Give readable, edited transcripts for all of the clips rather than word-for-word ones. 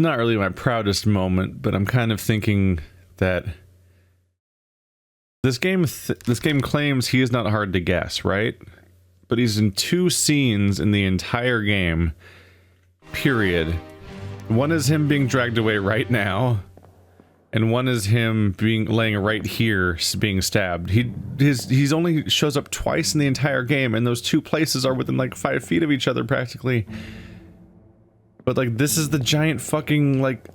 not really my proudest moment, but I'm kind of thinking that this game claims he is not hard to guess, right? But he's in 2 scenes in the entire game, period. One is him being dragged away right now, and one is him laying right here being stabbed. He's only shows up twice in the entire game, and those 2 places are within like 5 feet of each other practically. But like, this is the giant fucking like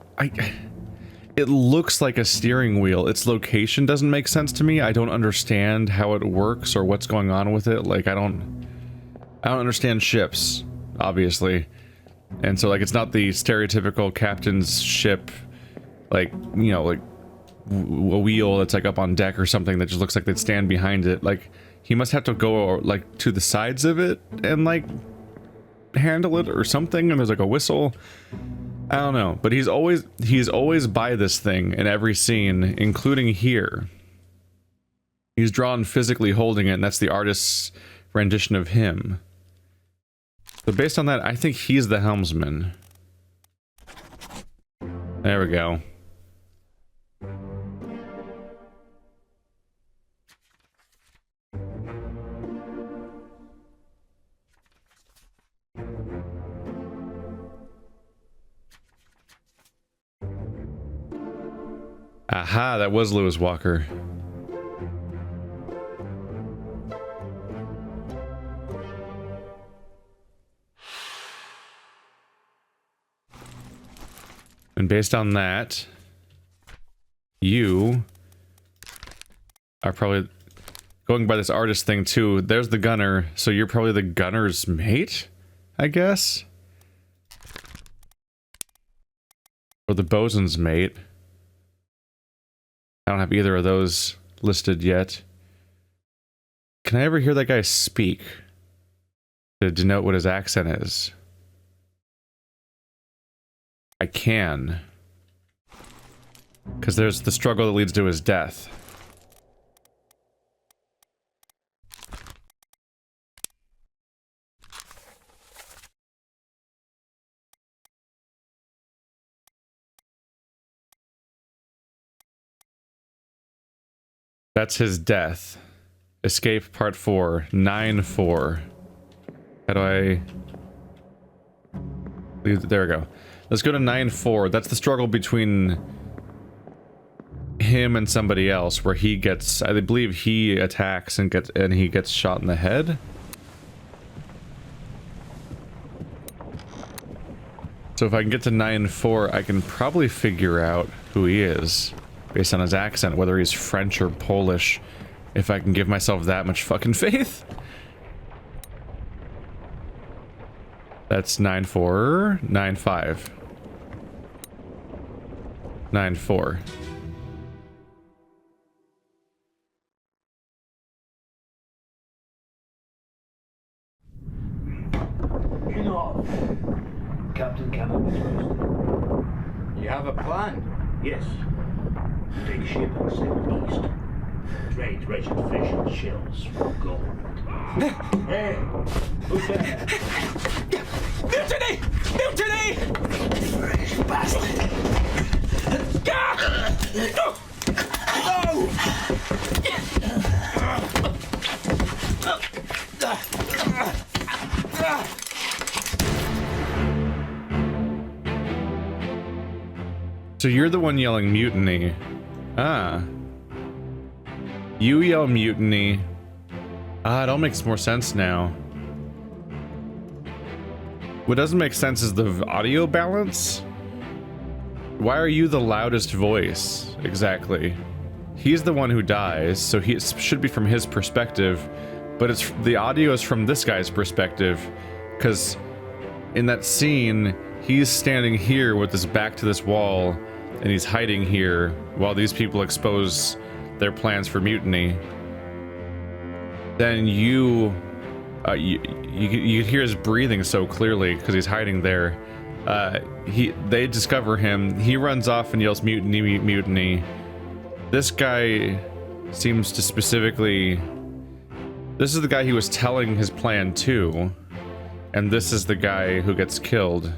it looks like a steering wheel. Its location doesn't make sense to me. I don't understand how it works or what's going on with it. Like, I don't understand ships, obviously. And so, like, it's not the stereotypical captain's ship, like, you know, like a wheel that's like up on deck or something that just looks like they'd stand behind it. Like, he must have to go like to the sides of it and like handle it or something, and there's like a whistle. I don't know, but he's always by this thing in every scene, including here. He's drawn physically holding it, and that's the artist's rendition of him. So based on that, I think he's the helmsman. There we go. Aha, that was Lewis Walker. And based on that, you are probably going by this artist thing too. There's the gunner, so you're probably the gunner's mate, I guess? Or the bosun's mate. I don't have either of those listed yet. Can I ever hear that guy speak to denote what his accent is? I can. Because there's the struggle that leads to his death. That's his death. Escape Part 4. 9-4. How do I... There we go. Let's go to 9-4. That's the struggle between him and somebody else, where he gets... I believe he attacks and he gets shot in the head. So if I can get to 9-4, I can probably figure out who he is. Based on his accent, whether he's French or Polish, if I can give myself that much fucking faith. That's 9-4, 9-5. 9-4. King off. Captain cannot be trusted. You have a plan? Yes. Take ship and sail east. Trade racing fish and shells for gold. Hey, who's there? Mutiny! Mutiny! British bastard! So you're the one yelling mutiny. Ah. You yell mutiny. Ah, it all makes more sense now. What doesn't make sense is the audio balance. Why are you the loudest voice, exactly? He's the one who dies, so it should be from his perspective, but the audio is from this guy's perspective, because in that scene, he's standing here with his back to this wall, and he's hiding here while these people expose their plans for mutiny. Then you could hear his breathing so clearly because he's hiding there. They discover him. He runs off and yells mutiny, mutiny. This guy seems to specifically... This is the guy he was telling his plan to, and this is the guy who gets killed.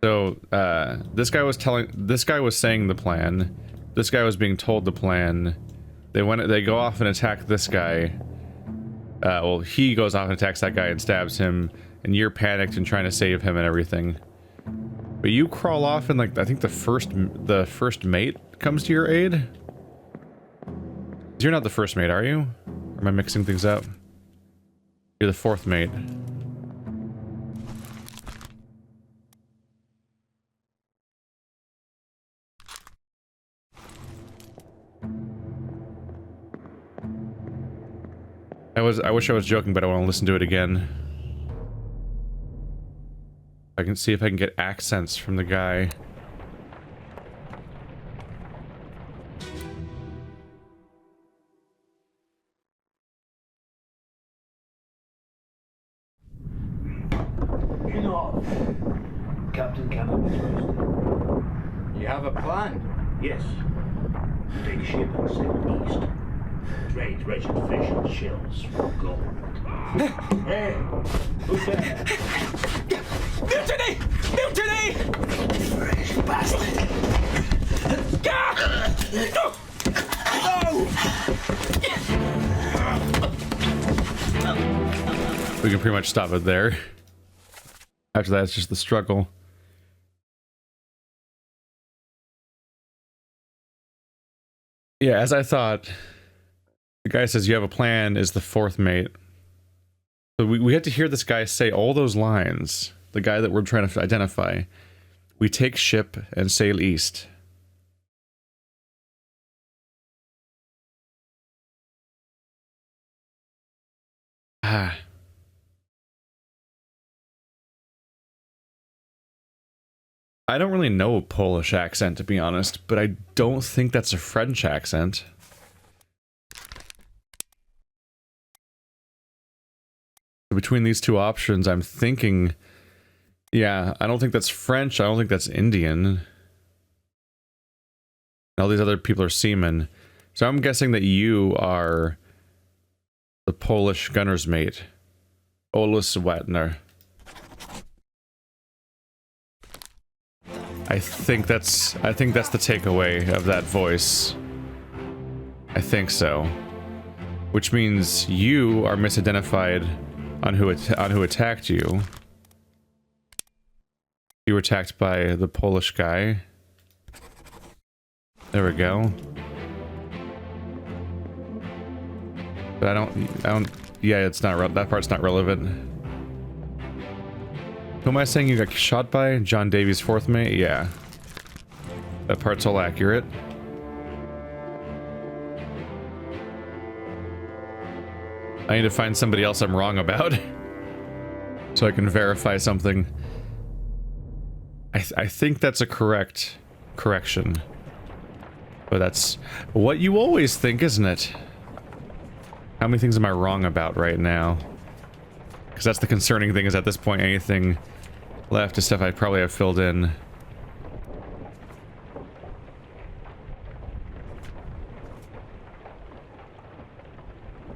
So, this guy was saying the plan. This guy was being told the plan. They go off and attack this guy. Well, he goes off and attacks that guy and stabs him, and you're panicked and trying to save him and everything. But you crawl off and, like, I think the first mate comes to your aid? You're not the first mate, are you? Or am I mixing things up? You're the fourth mate. I wish I was joking, but I want to listen to it again. I can see if I can get accents from the guy. You know, Captain Cameron was posted. You have a plan? Yes. Take ship and sail east. Trade wretched fish and shells for gold. Hey, who's that? Mutiny! Mutiny! British bastard! We can pretty much stop it there. After that, it's just the struggle. Yeah, as I thought, the guy says you have a plan is the fourth mate. So we had to hear this guy say all those lines. The guy that we're trying to identify. We take ship and sail east. Ah. I don't really know a Polish accent, to be honest, but I don't think that's a French accent. Between these two options, I'm thinking... Yeah, I don't think that's French, I don't think that's Indian. All these other people are seamen. So I'm guessing that you are the Polish gunner's mate. Olus Wetner. I think that's the takeaway of that voice. I think so. Which means you are misidentified on who attacked you. You were attacked by the Polish guy. There we go. But I don't. Yeah, it's not. That part's not relevant. Who am I saying you got shot by? John Davies' fourth mate? Yeah. That part's all accurate. I need to find somebody else I'm wrong about. So I can verify something. I think that's a correction. But that's what you always think, isn't it? How many things am I wrong about right now? Because that's the concerning thing, is at this point anything left is stuff I probably have filled in.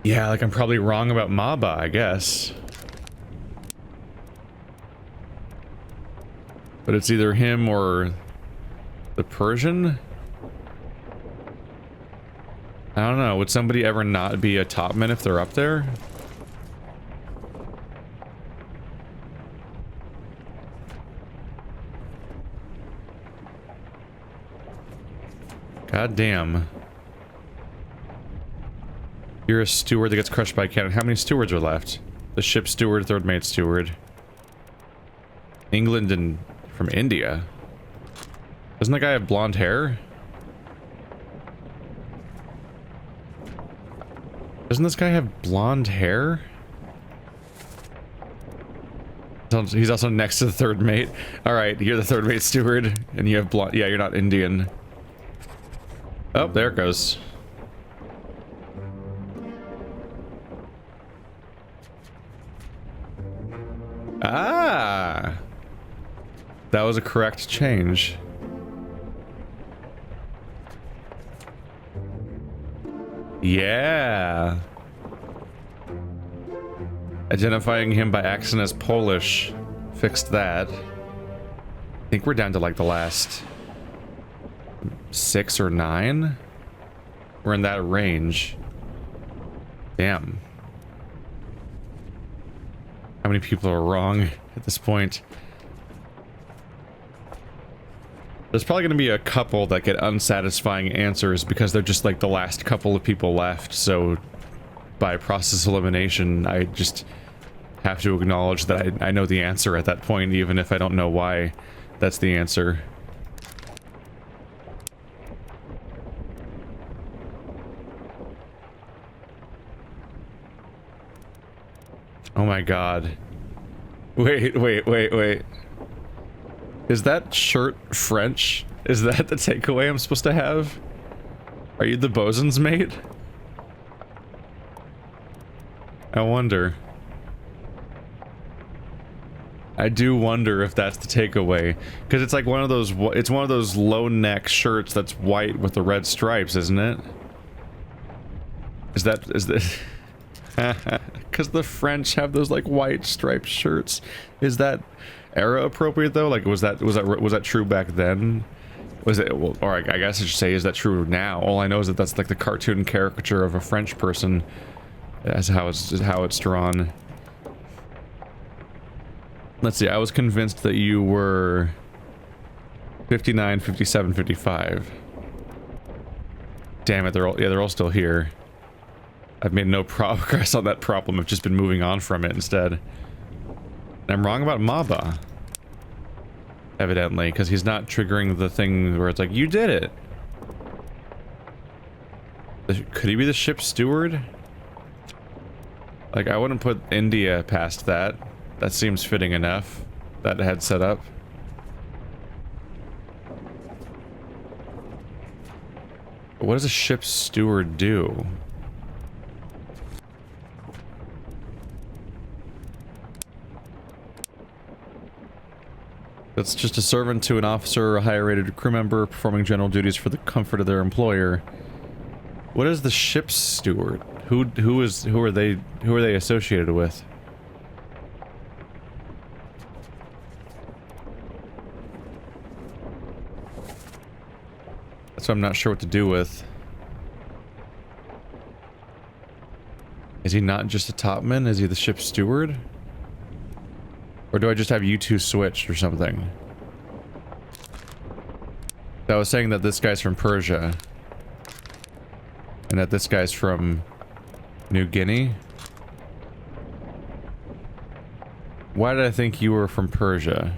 Yeah, like I'm probably wrong about Maba, I guess. But it's either him or the Persian? I don't know, would somebody ever not be a topman if they're up there? God damn. You're a steward that gets crushed by a cannon. How many stewards are left? The ship steward, third mate steward. England and from India. Doesn't that guy have blonde hair? Doesn't this guy have blonde hair? He's also next to the third mate. Alright, you're the third mate steward, and you have blonde... Yeah, you're not Indian. Oh, there it goes. Ah! That was a correct change. Yeah. Identifying him by accent as Polish fixed that. I think we're down to like the last 6 or 9. We're in that range. Damn. How many people are wrong at this point? There's probably going to be a couple that get unsatisfying answers because they're just like the last couple of people left. So by process elimination, I just have to acknowledge that I know the answer at that point, even if I don't know why that's the answer. Oh my god. Wait. Is that shirt French? Is that the takeaway I'm supposed to have? Are you the bosun's mate? I wonder. I do wonder if that's the takeaway, because it's like one of those. It's one of those low neck shirts that's white with the red stripes, isn't it? Is that? Because the French have those like white striped shirts. Is that era appropriate though? Like, was that true back then? Was it? Well, or I guess I should say, is that true now? All I know is that that's like the cartoon caricature of a French person. That's how it's drawn. Let's see. I was convinced that you were 59, 57, 55. Damn it! They're all still here. I've made no progress on that problem. I've just been moving on from it instead. And I'm wrong about Maba. Evidently, because he's not triggering the thing where it's like, you did it. Could he be the ship's steward? Like, I wouldn't put India past that. That seems fitting enough. That head set up. What does a ship's steward do? That's just a servant to an officer or a higher rated crew member performing general duties for the comfort of their employer. What is the ship's steward? Who are they associated with? That's what I'm not sure what to do with. Is he not just a topman? Is he the ship's steward? Or do I just have you two switched or something? I was saying that this guy's from Persia. And that this guy's from New Guinea. Why did I think you were from Persia?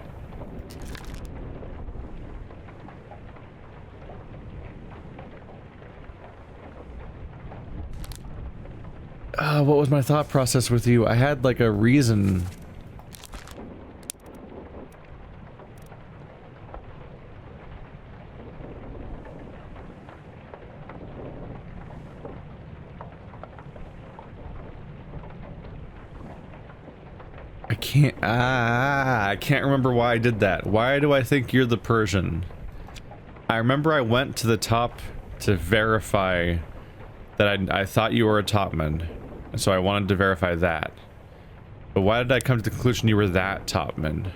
What was my thought process with you? I had like a reason. I can't remember why I did that. Why do I think you're the Persian? I remember I went to the top to verify that I thought you were a topman. And so I wanted to verify that. But why did I come to the conclusion you were that topman?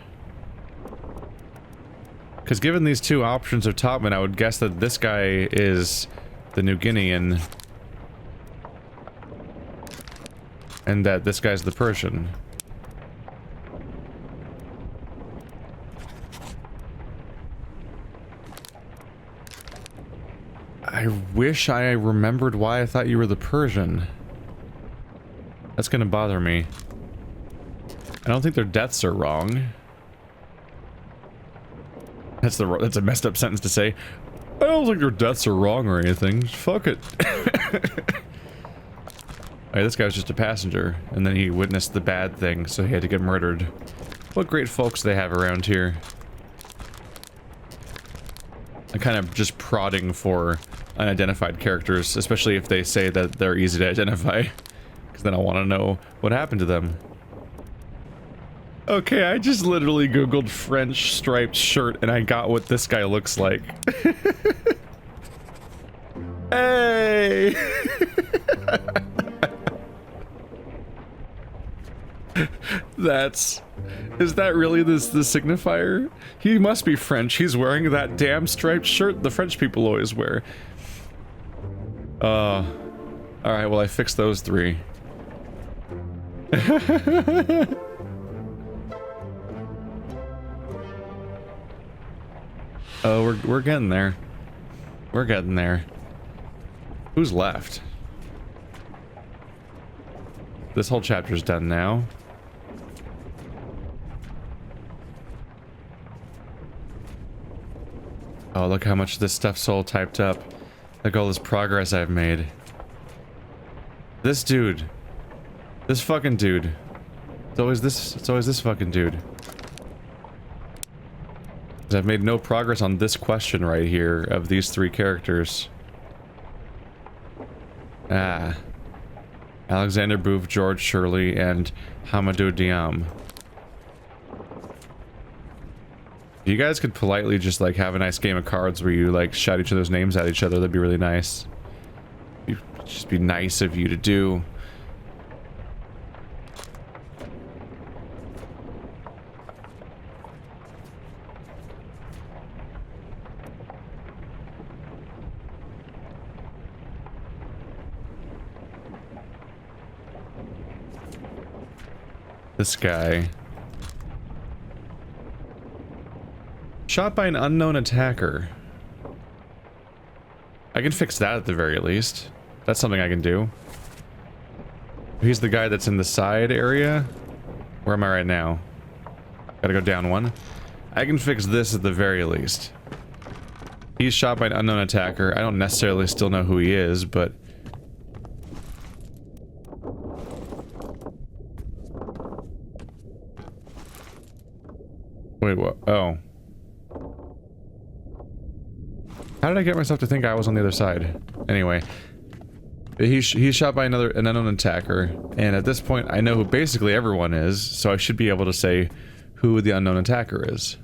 Because given these two options of topman, I would guess that this guy is the New Guinean. And that this guy's the Persian. I wish I remembered why I thought you were the Persian. That's gonna bother me. I don't think their deaths are wrong. That's a messed up sentence to say. I don't think their deaths are wrong or anything. Fuck it. Alright, this guy was just a passenger, and then he witnessed the bad thing, so he had to get murdered. What great folks they have around here. I'm kind of just prodding for unidentified characters, especially if they say that they're easy to identify. Because then I want to know what happened to them. Okay, I just literally googled French striped shirt and I got what this guy looks like. Hey! Is that really the signifier? He must be French. He's wearing that damn striped shirt the French people always wear. Alright, well I fixed those 3. Oh, we're getting there. We're getting there. Who's left? This whole chapter's done now. Oh, look how much this stuff's all typed up. Look all this progress I've made. This dude. This fucking dude. It's always this fucking dude. 'Cause I've made no progress on this question right here of these 3 characters. Ah. Alexander Booth, George Shirley, and Hamadou Diam. You guys could politely just like have a nice game of cards where you like shout each other's names at each other. That'd be really nice. It'd just be nice of you to do. This guy. Shot by an unknown attacker. I can fix that at the very least. That's something I can do. He's the guy that's in the side area. Where am I right now? Gotta go down 1. I can fix this at the very least. He's shot by an unknown attacker. I don't necessarily still know who he is, but... Wait, what? Oh. How did I get myself to think I was on the other side? Anyway. He's shot by an unknown attacker, and at this point I know who basically everyone is, so I should be able to say who the unknown attacker is.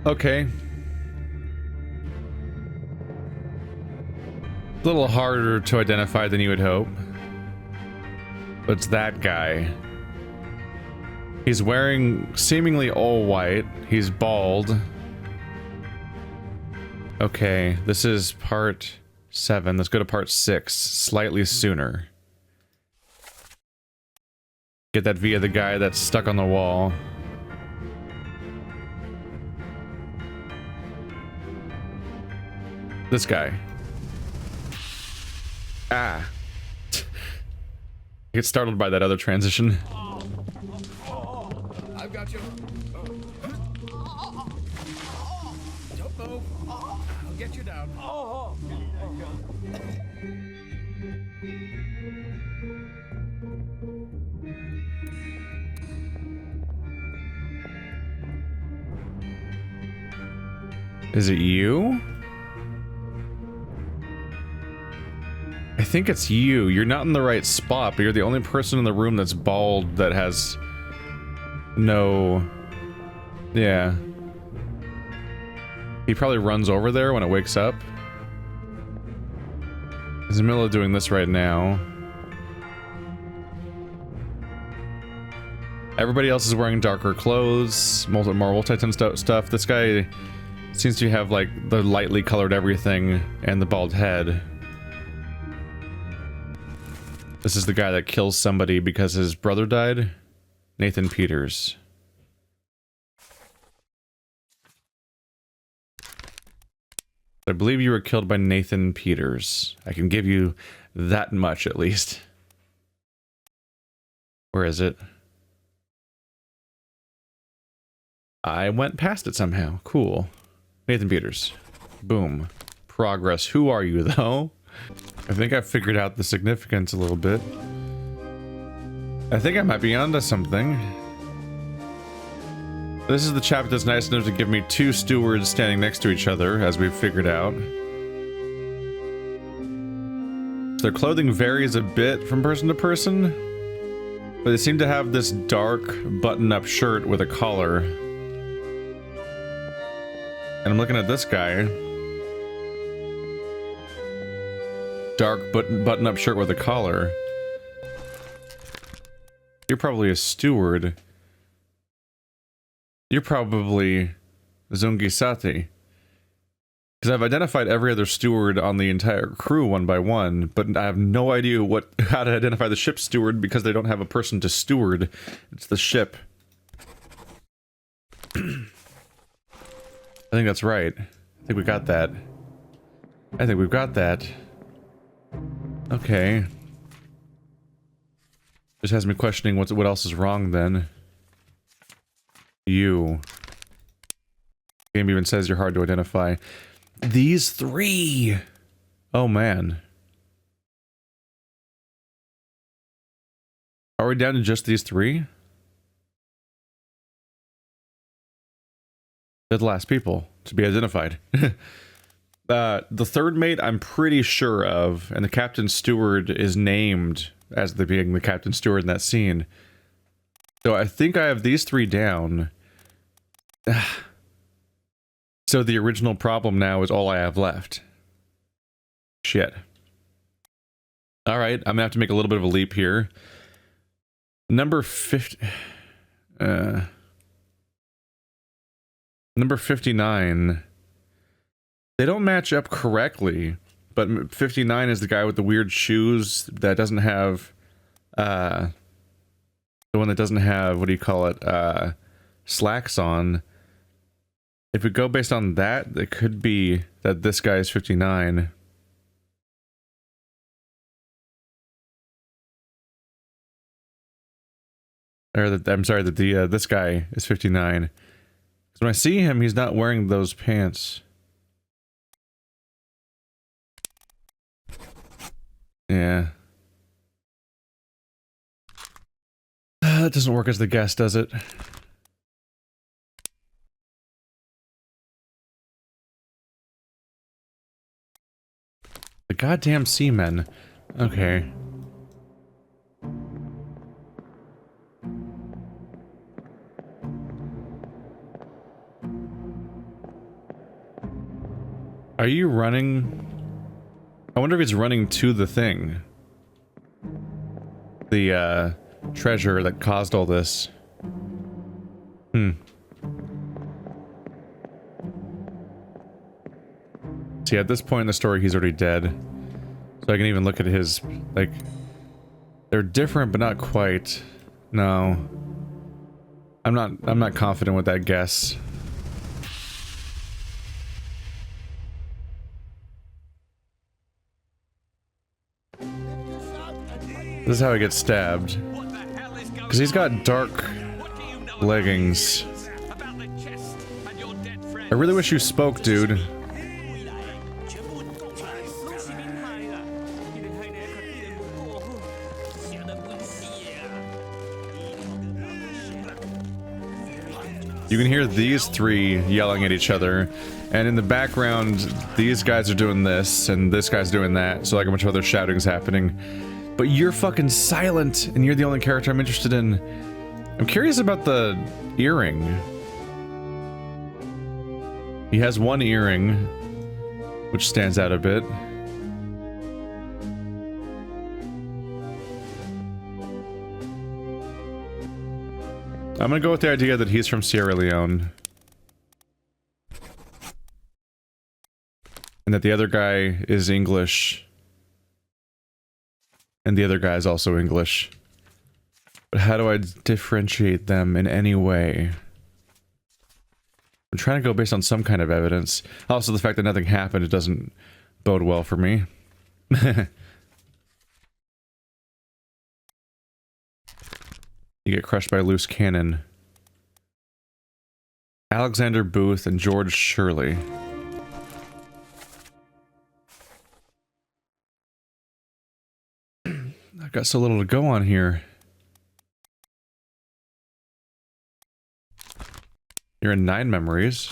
Okay. A little harder to identify than you would hope. But it's that guy. He's wearing seemingly all white. He's bald. Okay, this is part 7. Let's go to part 6, slightly sooner. Get that via the guy that's stuck on the wall. This guy. Ah. I get startled by that other transition. I've got you. Don't move. I'll get you down. Is it you? I think it's you. You're not in the right spot, but you're the only person in the room that's bald that has no... Yeah. He probably runs over there when it wakes up. He's in the middle of doing this right now. Everybody else is wearing darker clothes, more multi-tone stuff. This guy seems to have like the lightly colored everything and the bald head. This is the guy that kills somebody because his brother died. Nathan Peters. I believe you were killed by Nathan Peters. I can give you that much at least. Where is it? I went past it somehow. Cool. Nathan Peters. Boom. Progress. Who are you though? I think I figured out the significance a little bit. I think I might be onto something. This is the chap that's nice enough to give me 2 stewards standing next to each other, as we've figured out. Their clothing varies a bit from person to person, but they seem to have this dark button-up shirt with a collar. And I'm looking at this guy. Dark button-up shirt with a collar. You're probably a steward. You're probably Zungisati. Because I've identified every other steward on the entire crew one by one, but I have no idea how to identify the ship's steward because they don't have a person to steward. It's the ship. I think that's right. I think we got that. I think we've got that. Okay. Just has me questioning what else is wrong then. You. Game even says you're hard to identify. These 3! Oh man. Are we down to just these 3? They're the last people to be identified. The 3rd mate I'm pretty sure of, and the captain steward is named as being the captain steward in that scene. So I think I have these 3 down. So the original problem now is all I have left. Shit. Alright, I'm gonna have to make a little bit of a leap here. Number 50... Number 59... They don't match up correctly, but 59 is the guy with the weird shoes that doesn't have... the one that doesn't have, what do you call it, slacks on. If we go based on that, it could be that this guy is 59. Or that, I'm sorry, that this guy is 59. Because when I see him, he's not wearing those pants. Yeah. That doesn't work as the guess, does it? The goddamn seamen. Okay. Are you running? I wonder if he's running to the thing. The, treasure that caused all this. See, at this point in the story, he's already dead. So I can even look at his, like... They're different, but not quite. No. I'm not confident with that guess. This is how he gets stabbed. Because he's got dark leggings. I really wish you spoke, dude. You can hear these 3 yelling at each other, and in the background, these guys are doing this, and this guy's doing that, so like a bunch of other shouting's happening. But you're fucking silent, and you're the only character I'm interested in. I'm curious about the earring. He has one earring, which stands out a bit. I'm gonna go with the idea that he's from Sierra Leone. And that the other guy is English. And the other guy is also English. But how do I differentiate them in any way? I'm trying to go based on some kind of evidence. Also, the fact that nothing happened, it doesn't bode well for me. You get crushed by a loose cannon. Alexander Booth and George Shirley. I've got so little to go on here. You're in 9 memories.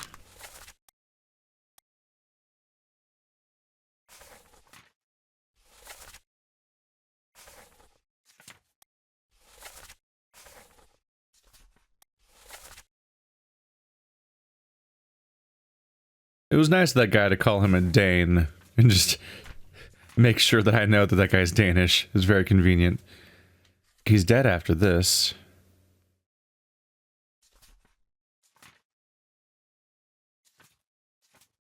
It was nice of that guy to call him a Dane and just make sure that I know that that guy's Danish. It's very convenient. He's dead after this.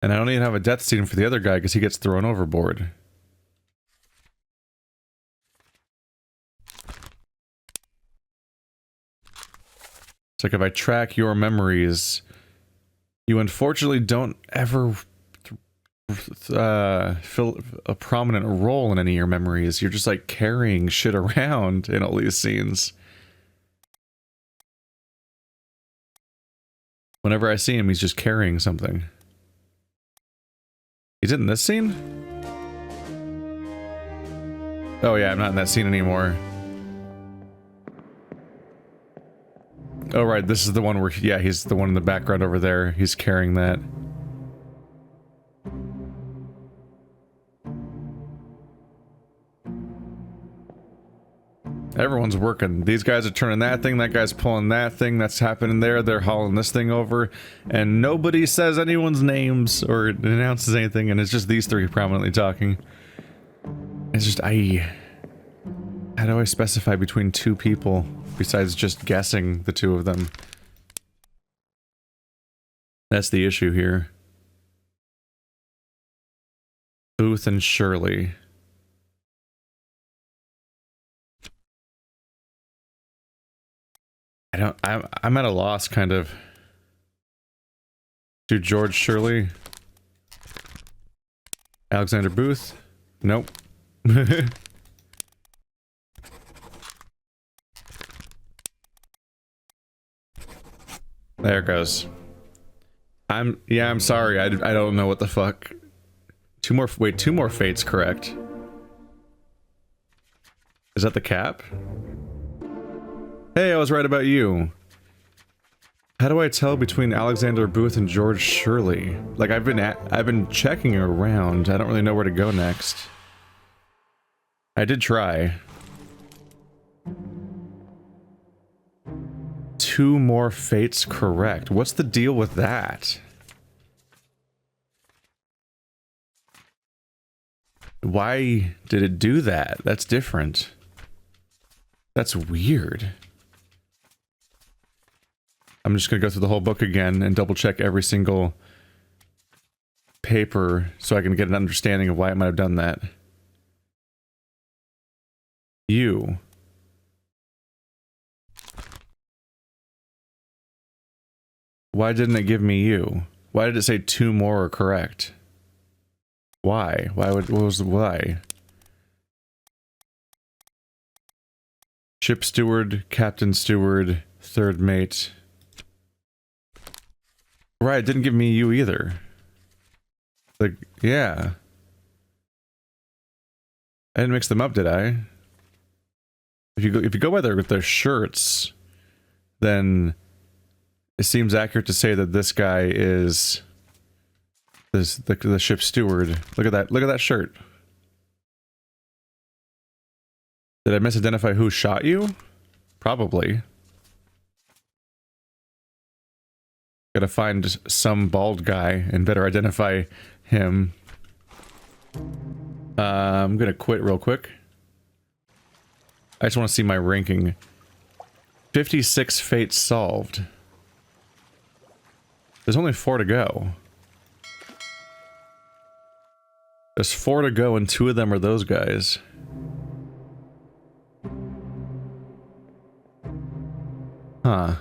And I don't even have a death scene for the other guy because he gets thrown overboard. It's like if I track your memories, you unfortunately don't ever fill a prominent role in any of your memories. You're just like carrying shit around in all these scenes. Whenever I see him, he's just carrying something. He's in this scene? Oh yeah, I'm not in that scene anymore. Oh right, this is the one where, yeah, he's the one in the background over there. He's carrying that. Everyone's working. These guys are turning that thing, that guy's pulling that thing, that's happening there, they're hauling this thing over, and nobody says anyone's names or announces anything, and it's just these three prominently talking. It's just, how do I specify between two people, besides just guessing the two of them? That's the issue here. Booth and Shirley. I'm at a loss, kind of. To George Shirley. Alexander Booth. Nope. There it goes. I'm sorry, I don't know what the fuck. Two more fates, correct. Is that the cap? Hey, I was right about you. How do I tell between Alexander Booth and George Shirley? Like, I've been checking around. I don't really know where to go next. I did try. 2 more fates correct. What's the deal with that? Why did it do that? That's different. That's weird. I'm just gonna go through the whole book again and double check every single paper so I can get an understanding of why it might have done that. You. Why didn't it give me you? Why did it say 2 more are correct? Why? What was the why? Ship steward, captain steward, third mate. Right, it didn't give me you either. Like, yeah. I didn't mix them up, did I? If you go by their shirts, then it seems accurate to say that this guy is the ship steward. Look at that shirt. Did I misidentify who shot you? Probably. Gotta find some bald guy and better identify him. I'm gonna quit real quick. I just want to see my ranking. 56 fates solved. There's only 4 to go. There's 4 to go and 2 of them are those guys. Huh.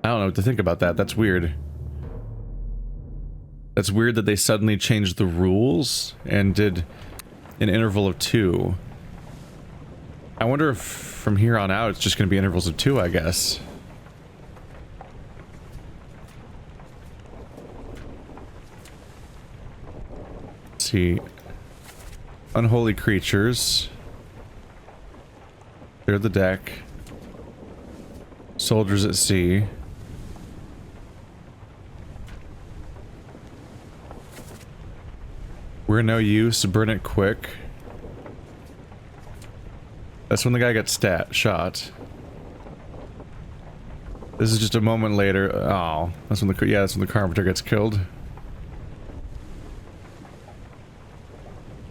I don't know what to think about that. That's weird. That's weird that they suddenly changed the rules and did an interval of 2. I wonder if from here on out it's just going to be intervals of 2, I guess. Let's see. Unholy creatures. Clear the deck. Soldiers at sea. We're no use. Burn it quick. That's when the guy got shot. This is just a moment later. Oh, that's when that's when the carpenter gets killed.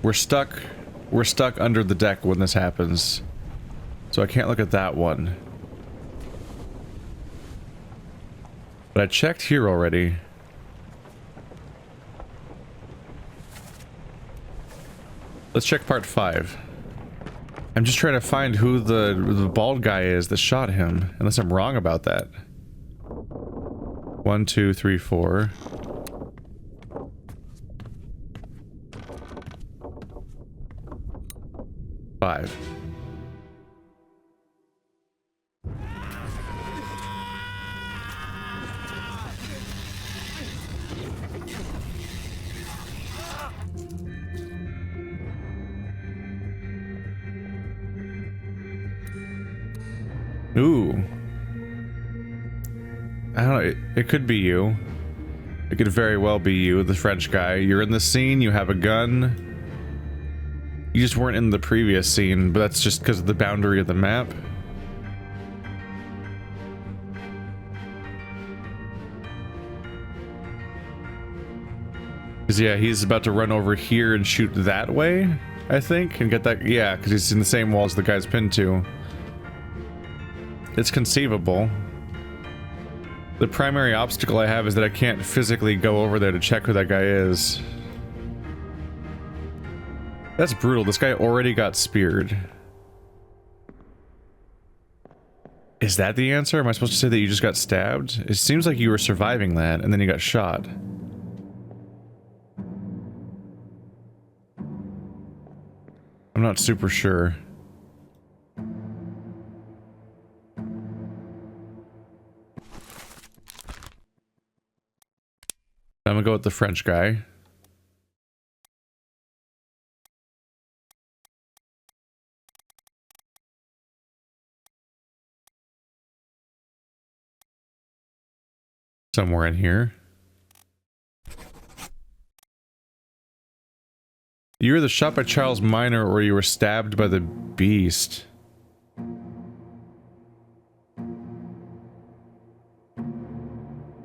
We're stuck under the deck when this happens. So I can't look at that one. But I checked here already. Let's check part 5. I'm just trying to find who the bald guy is that shot him, unless I'm wrong about that. 1, 2, 3, 4. Five. Ooh. I don't know, it could be you. It could very well be you, the French guy. You're in the scene, you have a gun. You just weren't in the previous scene, but that's just because of the boundary of the map. Because yeah, he's about to run over here and shoot that way, I think, and get that, yeah, because he's in the same wall as the guy's pinned to. It's conceivable. The primary obstacle I have is that I can't physically go over there to check who that guy is. That's brutal. This guy already got speared. Is that the answer? Am I supposed to say that you just got stabbed? It seems like you were surviving that, and then you got shot. I'm not super sure. I'm gonna go with the French guy. Somewhere in here. You were either shot by Charles Minor or you were stabbed by the beast.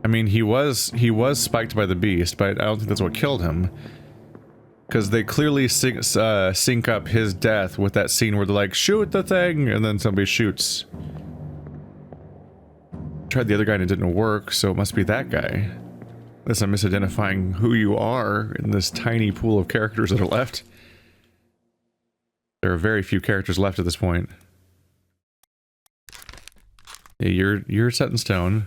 I mean, he was spiked by the beast, but I don't think that's what killed him. Because they clearly sync up his death with that scene where they're like, shoot the thing, and then somebody shoots. Tried the other guy and it didn't work, so it must be that guy. Unless I'm misidentifying who you are in this tiny pool of characters that are left. There are very few characters left at this point. Yeah, you're set in stone.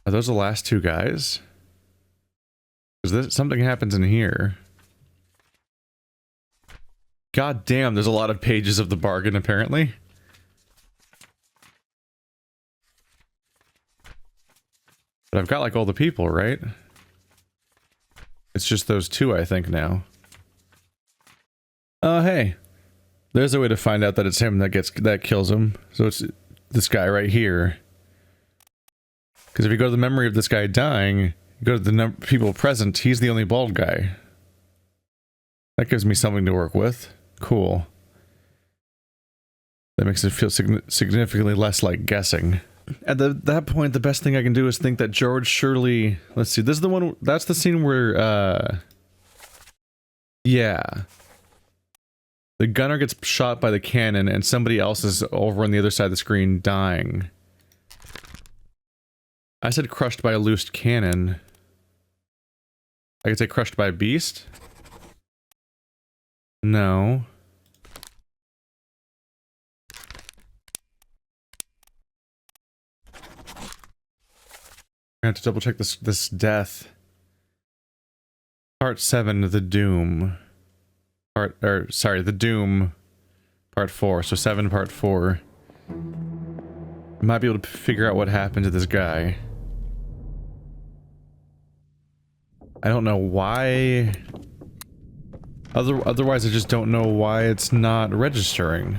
Are those the last two guys? Because something happens in here. God damn, there's a lot of pages of the bargain, apparently. But I've got, like, all the people, right? It's just those two, I think, now. Oh, hey. There's a way to find out that it's him that kills him. So it's this guy right here. Because if you go to the memory of this guy dying, you go to the people present, he's the only bald guy. That gives me something to work with. Cool. That makes it feel significantly less like guessing. At that point, the best thing I can do is think that George Shirley... Let's see, this is the one... That's the scene where, yeah. The gunner gets shot by the cannon and somebody else is over on the other side of the screen dying. I said crushed by a loosed cannon. I could say crushed by a beast? No. I have to double check this death. Part 7, the Doom. The Doom. Part 4. So 7, part 4. I might be able to figure out what happened to this guy. I don't know why Otherwise, I just don't know why it's not registering.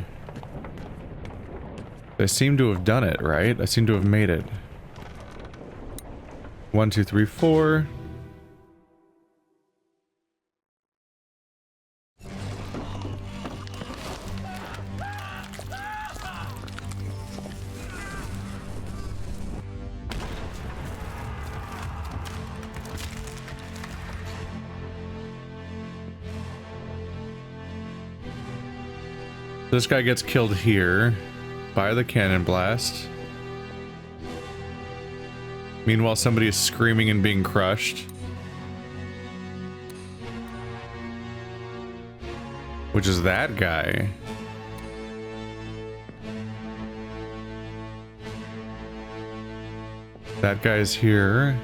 I seem to have done it, right? I seem to have made it. 1, 2, 3, 4. This guy gets killed here by the cannon blast. Meanwhile, somebody is screaming and being crushed. Which is that guy. That guy's here.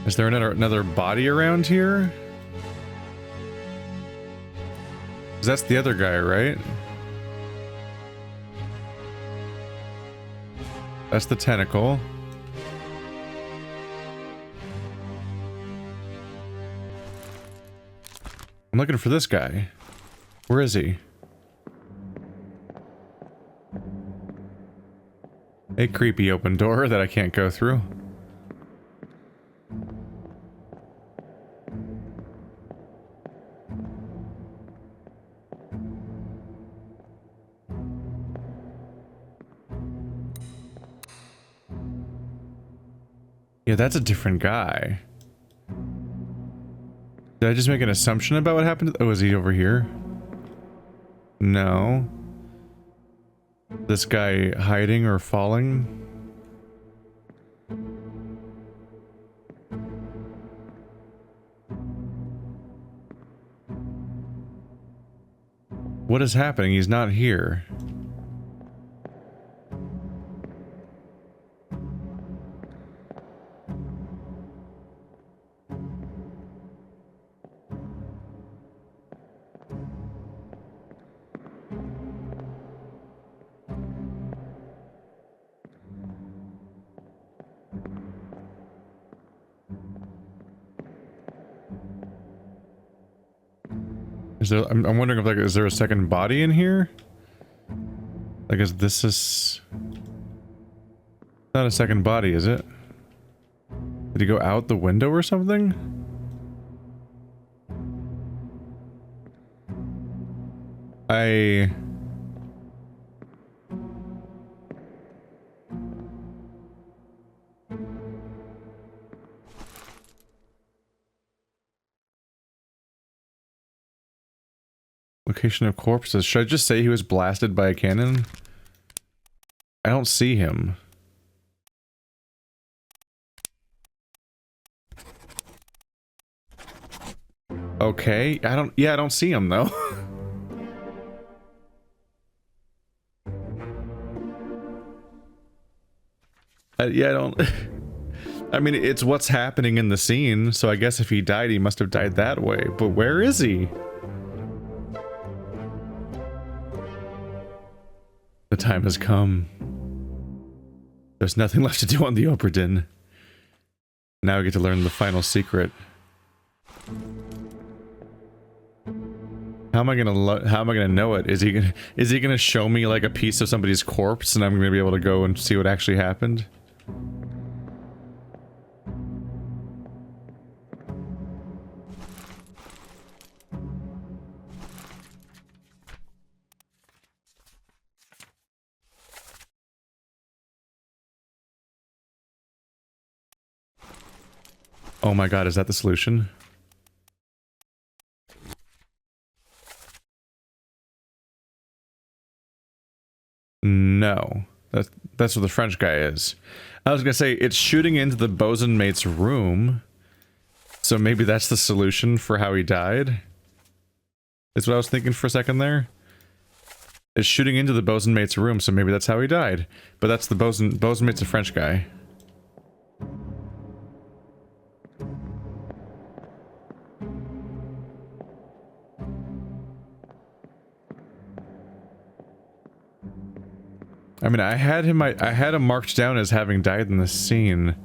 Is there another body around here? 'Cause that's the other guy, right? That's the tentacle. I'm looking for this guy. Where is he? A creepy open door that I can't go through. Yeah, that's a different guy. Did I just make an assumption about what happened? Oh, is he over here? No. This guy hiding or falling? What is happening? He's not here. Is there, I'm wondering if, like, is there a second body in here? Like, this is not a second body, is it? Did he go out the window or something? Location of corpses. Should I just say he was blasted by a cannon? I don't see him. Okay, I don't see him though. Yeah, I don't. I mean, it's what's happening in the scene, so I guess if he died, he must have died that way. But where is he? The time has come. There's nothing left to do on the Obra Dinn. Now we get to learn the final secret. How am I gonna know it? Is he gonna show me like a piece of somebody's corpse and I'm gonna be able to go and see what actually happened? Oh my god, is that the solution? No. That's what the French guy is. I was gonna say, it's shooting into the bosun mate's room. So maybe that's the solution for how he died? Is what I was thinking for a second there. It's shooting into the bosun mate's room, so maybe that's how he died. But that's the bosun mate's a French guy. mean, I had him marked down as having died in this scene.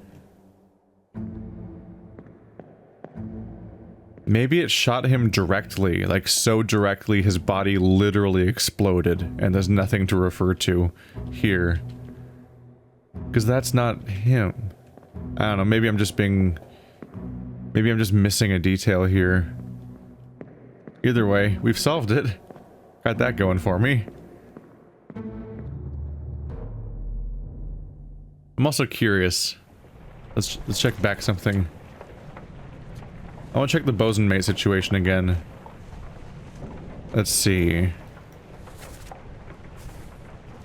Maybe it shot him directly, like so directly his body literally exploded, and there's nothing to refer to here. Because that's not him. I don't know, maybe I'm just missing a detail here. Either way, we've solved it. Got that going for me. I'm also curious. Let's check back something. I want to check the bosun mate situation again. Let's see.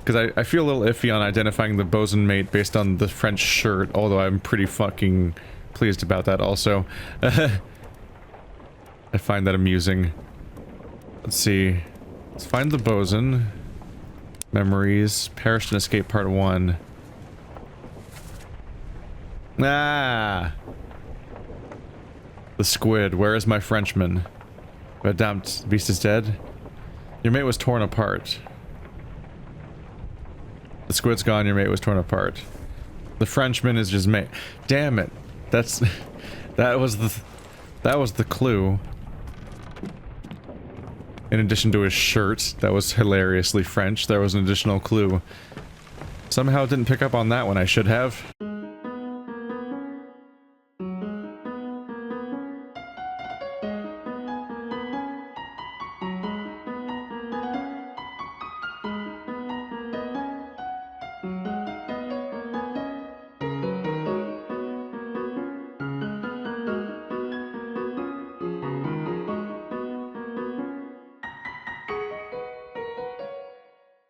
Because I feel a little iffy on identifying the bosun mate based on the French shirt, although I'm pretty fucking pleased about that also. I find that amusing. Let's see. Let's find the bosun. Memories. Perished and Escape Part 1. Ah! The squid. Where is my Frenchman? Madame, the beast is dead? Your mate was torn apart. The squid's gone, your mate was torn apart. The Frenchman is just mate. Damn it. That was the clue. In addition to his shirt, that was hilariously French, there was an additional clue. Somehow didn't pick up on that one, I should have.